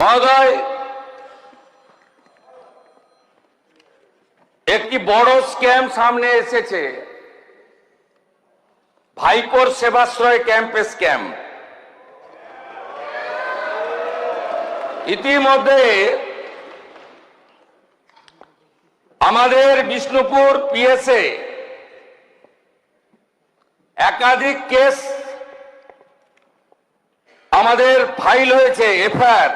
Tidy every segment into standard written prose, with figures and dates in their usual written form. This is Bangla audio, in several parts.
মহোদয়, একটি বড় স্ক্যাম সামনে এসেছে। ভাইপোর সেবাশ্রয় ক্যাম্পে স্ক্যাম। ইতিমধ্যে আমাদের বিষ্ণুপুর পিএসএ একাধিক কেস আমাদের ফাইল হয়েছে, এফআইআর।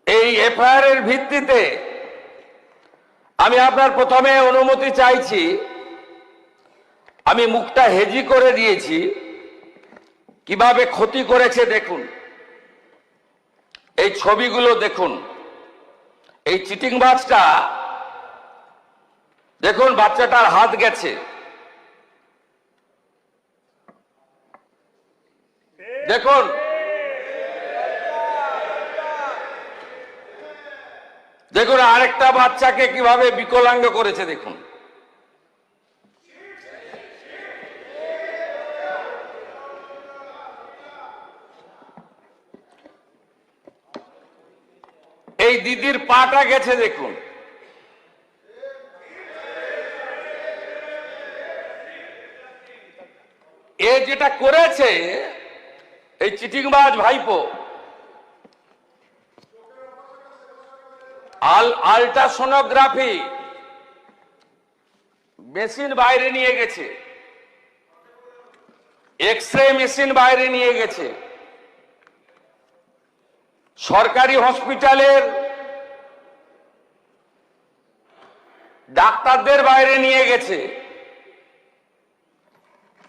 এই এফআইআর এর ভিত্তিতে আমি আপনার প্রথমে অনুমতি চাইছি। আমি মুখটা হেজি করে দিয়েছি, কিভাবে ক্ষতি করেছে দেখুন। এই ছবিগুলো দেখুন। এই চিটিংবাজটা দেখুন, বাচ্চাটার হাত গেছে। দেখুন, দেখুন আরেকটা বাচ্চাকে কিভাবে বিকলাঙ্গ করেছে দেখুন। এই দিদির পাটা গেছে দেখুন। এ যেটা করেছে এই চিটিংবাজ ভাইপো, আল্ট্রাসোনোগ্রাফি মেশিন বাইরে নিয়ে গেছে, এক্সরে মেশিন বাইরে নিয়ে গেছে, সরকারি হসপিটালের ডাক্তারদের বাইরে নিয়ে গেছে,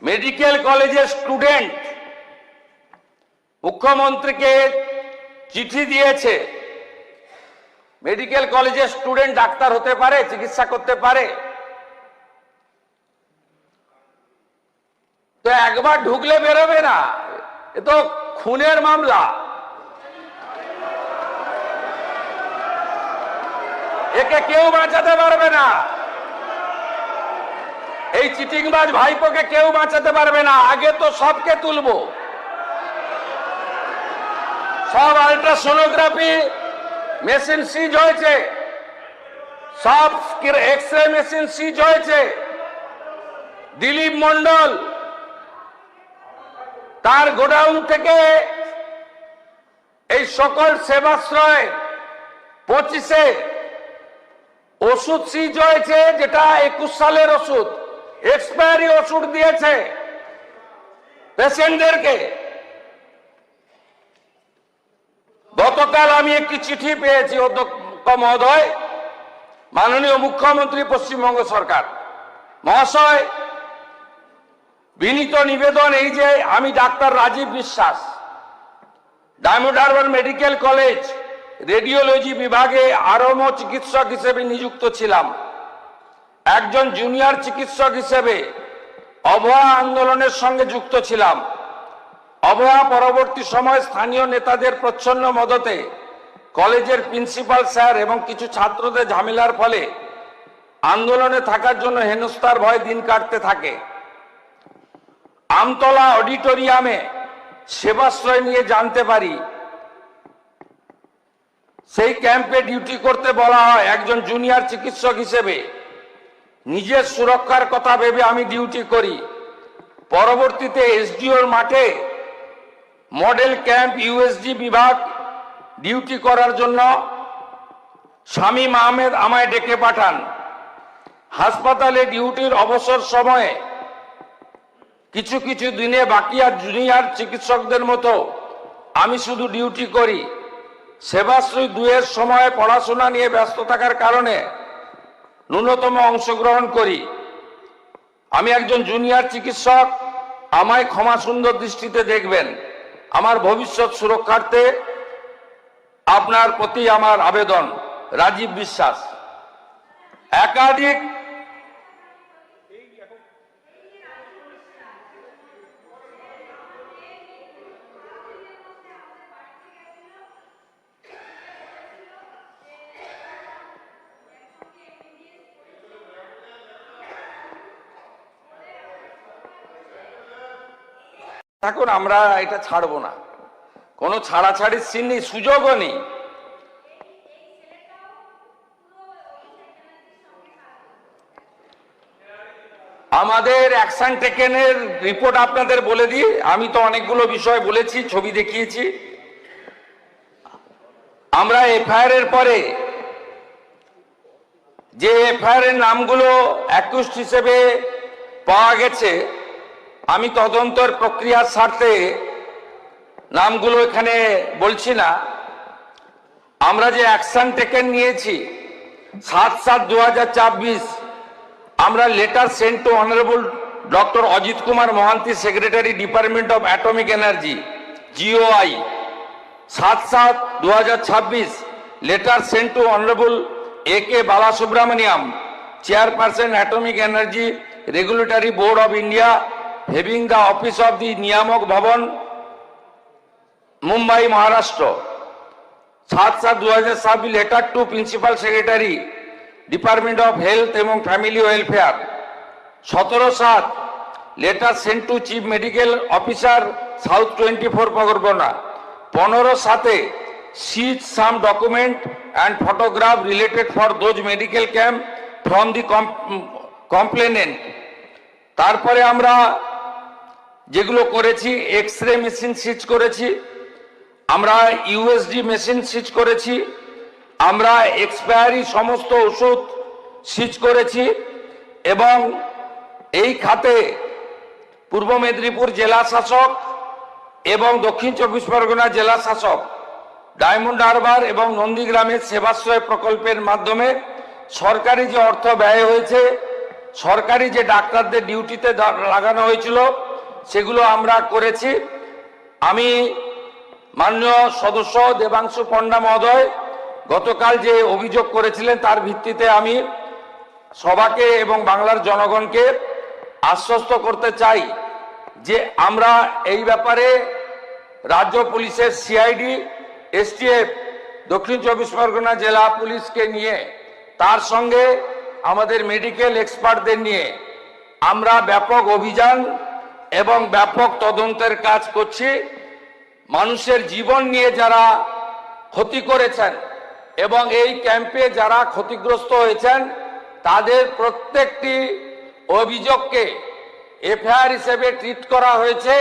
মেডিকেল কলেজের স্টুডেন্ট মুখ্যমন্ত্রীকে চিঠি দিয়েছে। মেডিকেল কলেজের স্টুডেন্ট ডাক্তার হতে পারে, চিকিৎসা করতে পারে? তো একবার ঢুকলে বেরোবে না। এ তো খুনের মামলা। একে কেউ বাঁচাতে পারবে না। এই চিটিংবাজ ভাইপোকে কেউ বাঁচাতে পারবে না। আগে তো সবকে তুলবো। সব আল্ট্রাসোনোগ্রাফি মেশিন সিজ হয়েছে, সব এক্সরে মেশিন সিজ হয়েছে। দিলীপ মন্ডল তার গোডাউন থেকে এই সকল সেবাশ্রয় 25-এ ওষুধ সিজ হয়েছে, যেটা 21 সালের ওষুধ, এক্সপায়ারি ওষুধ দিয়েছে পেশেন্টদেরকে। গতকাল আমি একটি চিঠি পেয়েছি অধ্যক্ষ মহোদয়, মাননীয় মুখ্যমন্ত্রী পশ্চিমবঙ্গ সরকার মহাশয়, বিনীত নিবেদন এই যে আমি ডাক্তার রাজীব বিশ্বাস, diamond Harbour medical college radiology বিভাগে আরম্ভ চিকিৎসক হিসেবে নিযুক্ত ছিলাম। একজন জুনিয়র চিকিৎসক হিসেবে অভয়া আন্দোলনের সঙ্গে যুক্ত ছিলাম। অভয়া পরবর্তী সময় স্থানীয় নেতাদের প্রচ্ছন্ন মদতে কলেজের প্রিন্সিপাল স্যার এবং কিছু ছাত্রদের ঝামেলার ফলে আন্দোলনে থাকার জন্য হেনস্থার ভয় দিন কাটতে থাকে। আমতলা অডিটোরিয়ামে সেবাশ্রয় নিয়ে জানতে পারি সেই ক্যাম্পে ডিউটি করতে বলা হয়। একজন জুনিয়র চিকিৎসক হিসেবে নিজের সুরক্ষার কথা ভেবে আমি ডিউটি করি। পরবর্তীতে এসডিওর মাঠে মডেল ক্যাম্প ইউএসজি বিভাগ ডিউটি করার জন্য শামীম আহমেদ আমায় ডেকে পাঠান। হাসপাতালে ডিউটির অবসর সময়ে কিছু কিছু দিনে বাকি আর জুনিয়র চিকিৎসকদের মতো আমি শুধু ডিউটি করি। সেবাশ্রয় 2-এর সময় পড়াশোনা নিয়ে ব্যস্ত থাকার কারণে ন্যূনতম অংশগ্রহণ করি। আমি একজন জুনিয়র চিকিৎসক, আমায় ক্ষমা সুন্দর দৃষ্টিতে দেখবেন। আমার ভবিষ্যৎ সুরক্ষার্থে আপনার প্রতি আমার আবেদন। রাজীব বিশ্বাস। একাধিক এখন আমরা এটা ছাড়বো না। কোনো ছাড়াছাড়ির সিন নেই, সুযোগও নেই। আমাদের অ্যাকশন টেকেনের রিপোর্ট আপনাদের বলে দিই। আমি তো অনেকগুলো বিষয় বলেছি, ছবি দেখিয়েছি। আমরা এফআইআর এর পরে যে এফআইআর এর নামগুলো অ্যাকিউজড হিসেবে পাওয়া গেছে, আমি তদন্তের প্রক্রিয়ার স্বার্থে নামগুলো এখানে বলছি না। আমরা যে অ্যাকশন টেকেন নিয়েছি 7/7/2024, আমরা letter sent to honourable doctor Ajit Kumar Mahanti, secretary department of atomic energy GOI। 7/7/2026 letter sent to honourable AK Balasubramaniam, chairperson atomic energy regulatory board of India, having the office of the Niyamak Bhavan, Mumbai, Maharashtra. 7/7/2026 letter to principal secretary department of health এবং family welfare. 17/7 letter sent to chief medical officer, south 24 Pargana. 15/7 seize some document and photograph related for those medical camp from the complainant. তারপরে আমরা যেগুলো করেছি, এক্স-রে মেশিন সিজ করেছি, আমরা USD মেশিন সিজ করেছি, আমরা এক্সপায়ারি সমস্ত ওষুধ সিজ করেছি। এবং এই খাতে পূর্ব মেদিনীপুর জেলা শাসক এবং দক্ষিণ 24 পরগনা জেলা শাসক ডায়মন্ড হারবার এবং নন্দীগ্রামের সেবাশ্রয় প্রকল্পের মাধ্যমে সরকারি যে অর্থ ব্যয় হয়েছে, সরকারি যে ডাক্তারদের ডিউটিতে লাগানো হয়েছিল, সেগুলো আমরা করেছি। আমি মাননীয় সদস্য দেবাংশু পণ্ডা মহোদয় গতকাল যে অভিযোগ করেছিলেন, তার ভিত্তিতে আমি সবাকে এবং বাংলার জনগণকে আশ্বস্ত করতে চাই যে আমরা এই ব্যাপারে রাজ্য পুলিশের CID, STF, দক্ষিণ 24 পরগনা জেলা পুলিশকে নিয়ে, তার সঙ্গে আমাদের মেডিকেল এক্সপার্টদের নিয়ে আমরা ব্যাপক অভিযান এবং ব্যাপক তদন্তের কাজ করছি। মানুষের জীবন নিয়ে যারা ক্ষতি করেছেন এবং এই ক্যাম্পে যারা ক্ষতিগ্রস্ত হয়েছেন, তাদের প্রত্যেকটি অভিযোগকে FIR হিসেবে ট্রিট করা হয়েছে।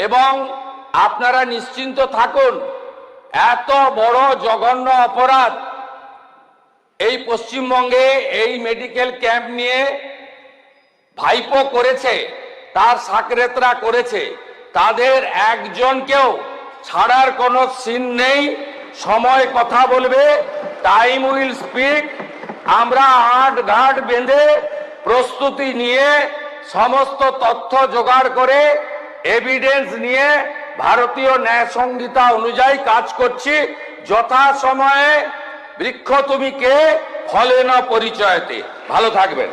এবং আপনারা নিশ্চিন্ত থাকুন, এত বড় জঘন্য অপরাধ এই পশ্চিমবঙ্গে এই মেডিকেল ক্যাম্প নিয়ে ভাইপো করেছে, তার সাকরেতরা করেছে, তাদের একজনকেও ছাড়ার কোনো সিন নেই। সময় কথা বলবে, টাইম উইল স্পিক। আমরা আট ঘাট বেঁধে প্রস্তুতি নিয়ে সমস্ত তথ্য জোগাড় করে এভিডেন্স নিয়ে ভারতীয় ন্যায় সংহিতা অনুযায়ী কাজ করছি। যথা সময়ে বৃক্ষ তুমি কে, ফলে না পরিচয়তে। ভালো থাকবেন।